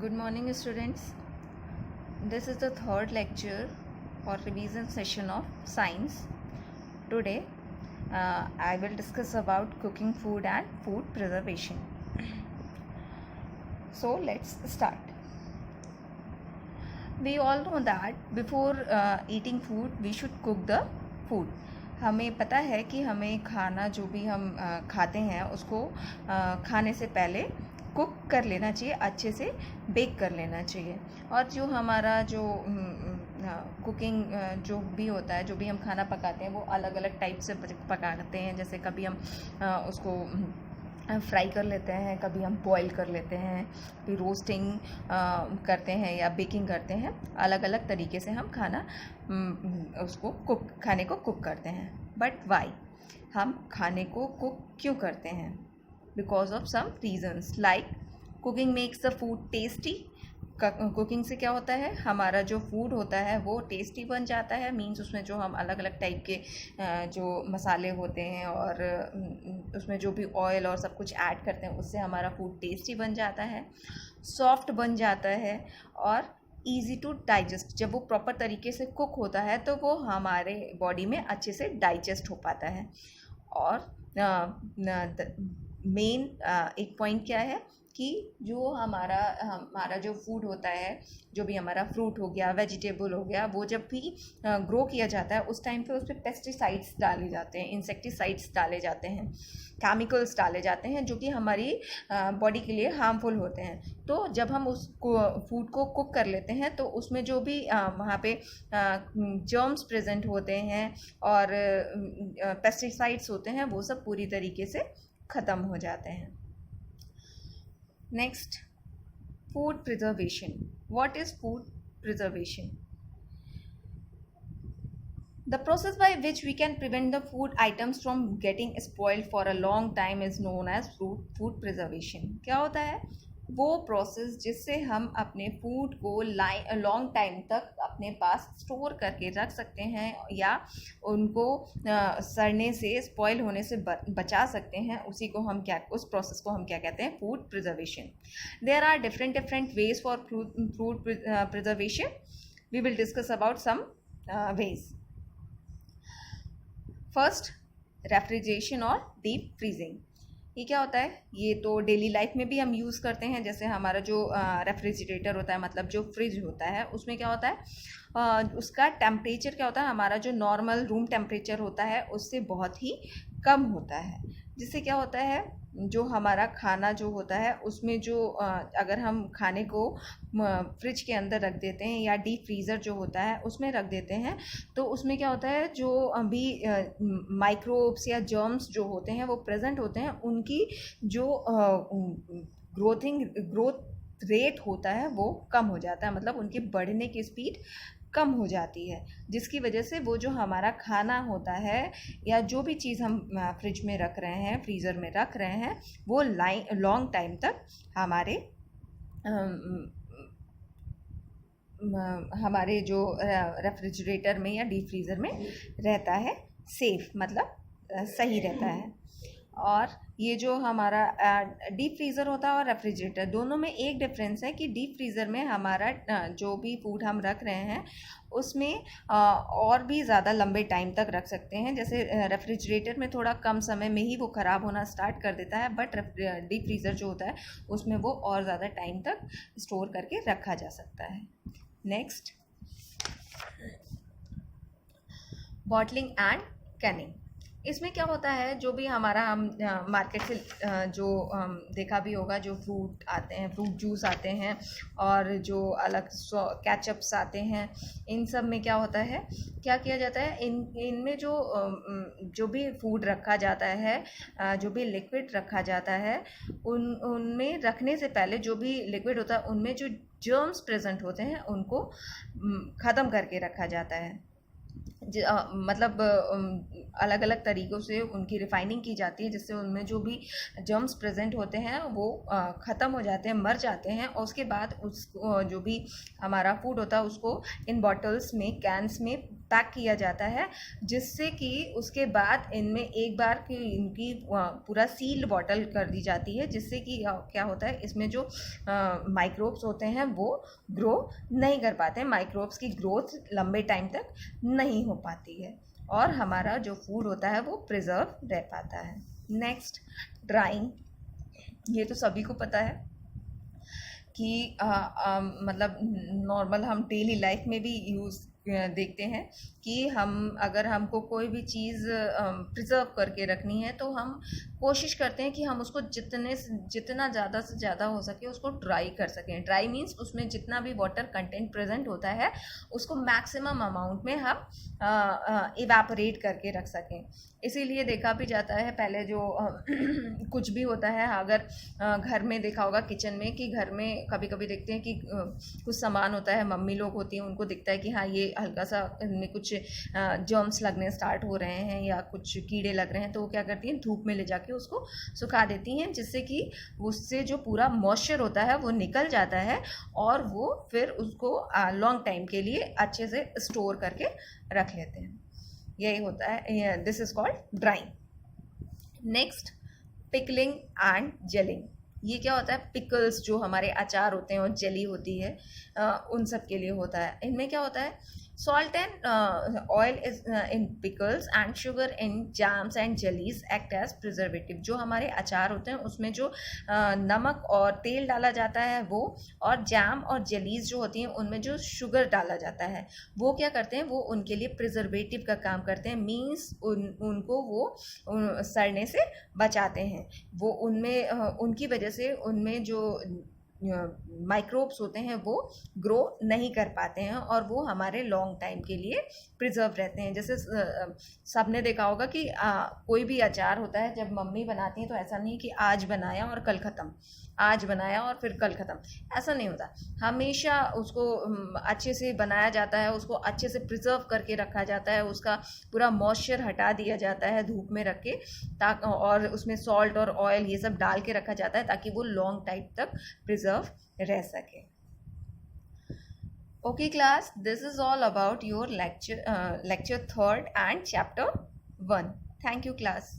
Good morning, students. This is the third lecture or revision session of science. Today, I will discuss about cooking food and food preservation. So, let's start. We all know that before eating food, we should cook the food. हमें पता है कि हमें खाना जो भी हम खाते हैं उसको खाने से पहले कुक कर लेना चाहिए, अच्छे से बेक कर लेना चाहिए। और जो हमारा जो कुकिंग जो भी होता है, जो भी हम खाना पकाते हैं वो अलग अलग टाइप से पकाते हैं। जैसे कभी हम उसको फ्राई कर लेते हैं, कभी हम बॉईल कर लेते हैं, फिर रोस्टिंग करते हैं या बेकिंग करते हैं। अलग अलग तरीके से हम उसको खाने को कुक करते हैं। बट वाई हम खाने को कुक क्यों करते हैं? Because of some reasons like cooking makes the food tasty. Cooking से क्या होता है, हमारा जो फूड होता है वो टेस्टी बन जाता है। मीन्स उसमें जो हम अलग अलग टाइप के जो मसाले होते हैं और उसमें जो भी ऑयल और सब कुछ ऐड करते हैं उससे हमारा फूड टेस्टी बन जाता है, सॉफ्ट बन जाता है और ईजी टू डाइजेस्ट। जब वो प्रॉपर तरीके से कुक होता है तो वो हमारे बॉडी में अच्छे से डाइजेस्ट हो पाता है। और मेन एक पॉइंट क्या है कि जो हमारा जो फूड होता है, जो भी हमारा फ्रूट हो गया, वेजिटेबल हो गया, वो जब भी ग्रो किया जाता है उस टाइम पे उस पर पेस्टिसाइड्स डाले जाते हैं, इंसेक्टिसाइड्स डाले जाते हैं, केमिकल्स डाले जाते हैं जो कि हमारी बॉडी के लिए हार्मफुल होते हैं। तो जब हम उस फूड को कुक कर लेते हैं तो उसमें जो भी वहाँ पे जर्म्स प्रेजेंट होते हैं और पेस्टिसाइड्स होते हैं वो सब पूरी तरीके से ख़त्म हो जाते हैं। Next, food preservation. What is food preservation? The process by which we can prevent the food items from getting spoiled for a long time is known as food preservation. क्या होता है? वो प्रोसेस जिससे हम अपने फूड को long time तक अपने पास स्टोर करके रख सकते हैं या उनको सड़ने से, स्पॉइल होने से बचा सकते हैं, उस प्रोसेस को हम क्या कहते हैं? Food preservation. There are different ways for food preservation. We will discuss about some ways. First, refrigeration और डीप फ्रीजिंग. ये क्या होता है? ये तो डेली लाइफ में भी हम यूज़ करते हैं। जैसे हमारा जो रेफ्रिजरेटर होता है, मतलब जो फ्रिज होता है, उसमें क्या होता है, उसका टेम्परेचर क्या होता है, हमारा जो नॉर्मल रूम टेम्परेचर होता है उससे बहुत ही कम होता है। जिससे क्या होता है, जो हमारा खाना जो होता है उसमें जो अगर हम खाने को फ्रिज के अंदर रख देते हैं या डीप फ्रीज़र जो होता है उसमें रख देते हैं तो उसमें क्या होता है, जो अभी माइक्रोब्स या जर्म्स जो होते हैं वो प्रेजेंट होते हैं, उनकी जो ग्रोथ रेट होता है वो कम हो जाता है, मतलब उनकी बढ़ने की स्पीड कम हो जाती है। जिसकी वजह से वो जो हमारा खाना होता है या जो भी चीज़ हम फ्रिज में रख रहे हैं, फ्रीज़र में रख रहे हैं, वो लॉन्ग टाइम तक हमारे जो रेफ्रिजरेटर में या डीप फ्रीज़र में रहता है सेफ, मतलब सही रहता है। और ये जो हमारा डीप फ्रीज़र होता है और रेफ्रिजरेटर, दोनों में एक डिफरेंस है कि डीप फ्रीज़र में हमारा जो भी फूड हम रख रहे हैं उसमें और भी ज़्यादा लंबे टाइम तक रख सकते हैं। जैसे रेफ्रिजरेटर में थोड़ा कम समय में ही वो ख़राब होना स्टार्ट कर देता है, बट डीप फ्रीज़र जो होता है उसमें वो और ज़्यादा टाइम तक स्टोर करके रखा जा सकता है। Next, bottling and Canning. इसमें क्या होता है, जो भी हमारा हम मार्केट से जो देखा भी होगा, जो फ्रूट आते हैं, फ्रूट जूस आते हैं और जो अलग कैचअप्स आते हैं, इन सब में क्या होता है, क्या किया जाता है, इनमें जो भी फूड रखा जाता है, जो भी लिक्विड रखा जाता है, उनमें रखने से पहले जो भी लिक्विड होता है उनमें जो जर्म्स प्रेजेंट होते हैं उनको ख़त्म करके रखा जाता है। मतलब अलग अलग तरीक़ों से उनकी रिफाइनिंग की जाती है, जिससे उनमें जो भी जर्म्स प्रेजेंट होते हैं वो ख़त्म हो जाते हैं, मर जाते हैं। और उसके बाद जो भी हमारा फूड होता है उसको इन बॉटल्स में, कैंस में पैक किया जाता है, जिससे कि उसके बाद इनमें एक बार की इनकी पूरा सील्ड बॉटल कर दी जाती है, जिससे कि क्या होता है, इसमें जो माइक्रोब्स होते हैं वो ग्रो नहीं कर पाते हैं, माइक्रोब्स की ग्रोथ लंबे टाइम तक नहीं हो पाती है और हमारा जो फूड होता है वो प्रिजर्व रह पाता है। Next, drawing. ये तो सभी को पता है कि मतलब नॉर्मल हम डेली लाइफ में भी यूज़ देखते हैं कि हम अगर हमको कोई भी चीज़ प्रिजर्व करके रखनी है तो हम कोशिश करते हैं कि हम उसको जितना ज़्यादा से ज़्यादा हो सके उसको ड्राई कर सकें। ड्राई मीन्स उसमें जितना भी वाटर कंटेंट प्रेजेंट होता है उसको मैक्सिमम अमाउंट में हम इवेपोरेट करके रख सकें। इसीलिए देखा भी जाता है पहले जो कुछ भी होता है, अगर घर में देखा होगा किचन में कि घर में कभी कभी देखते हैं कि कुछ सामान होता है, मम्मी लोग होती हैं उनको दिखता है कि हाँ ये हल्का सा इनमें कुछ जर्म्स लगने स्टार्ट हो रहे हैं या कुछ कीड़े लग रहे हैं, तो वो क्या करती हैं, धूप में ले जाके उसको सुखा देती हैं, जिससे कि उससे जो पूरा मॉइस्चर होता है वो निकल जाता है और वो फिर उसको लॉन्ग टाइम के लिए अच्छे से स्टोर करके रख लेते हैं। यही होता है, this is called drawing. Next, pickling and gelling. ये क्या होता है, पिकल्स जो हमारे अचार होते हैं और जेली होती है उन सब के लिए होता है। इनमें क्या होता है, salt and oil is in pickles and sugar in jams and jellies act as preservative। जो हमारे अचार होते हैं उसमें जो नमक और तेल डाला जाता है वो, और जैम और जेलीज जो होती हैं उनमें जो शुगर डाला जाता है वो क्या करते हैं, वो उनके लिए प्रिजर्वेटिव का काम करते हैं। मीन्स उनको वो सड़ने से बचाते हैं। वो उनमें उनकी वजह से उनमें जो माइक्रोब्स होते हैं वो ग्रो नहीं कर पाते हैं और वो हमारे लॉन्ग टाइम के लिए प्रिजर्व रहते हैं। जैसे सबने देखा होगा कि कोई भी अचार होता है जब मम्मी बनाती हैं तो ऐसा नहीं कि आज बनाया और कल ख़त्म, आज बनाया और फिर कल ख़त्म, ऐसा नहीं होता। हमेशा उसको अच्छे से बनाया जाता है, उसको अच्छे से प्रिजर्व करके रखा जाता है, उसका पूरा मॉइस्चर हटा दिया जाता है धूप में रख के, और उसमें सॉल्ट और ऑयल ये सब डाल के रखा जाता है ताकि वो लॉन्ग टाइम तक प्रिजर्व रह सके। Okay class, this is all about your lecture 3rd and chapter 1. Thank you class.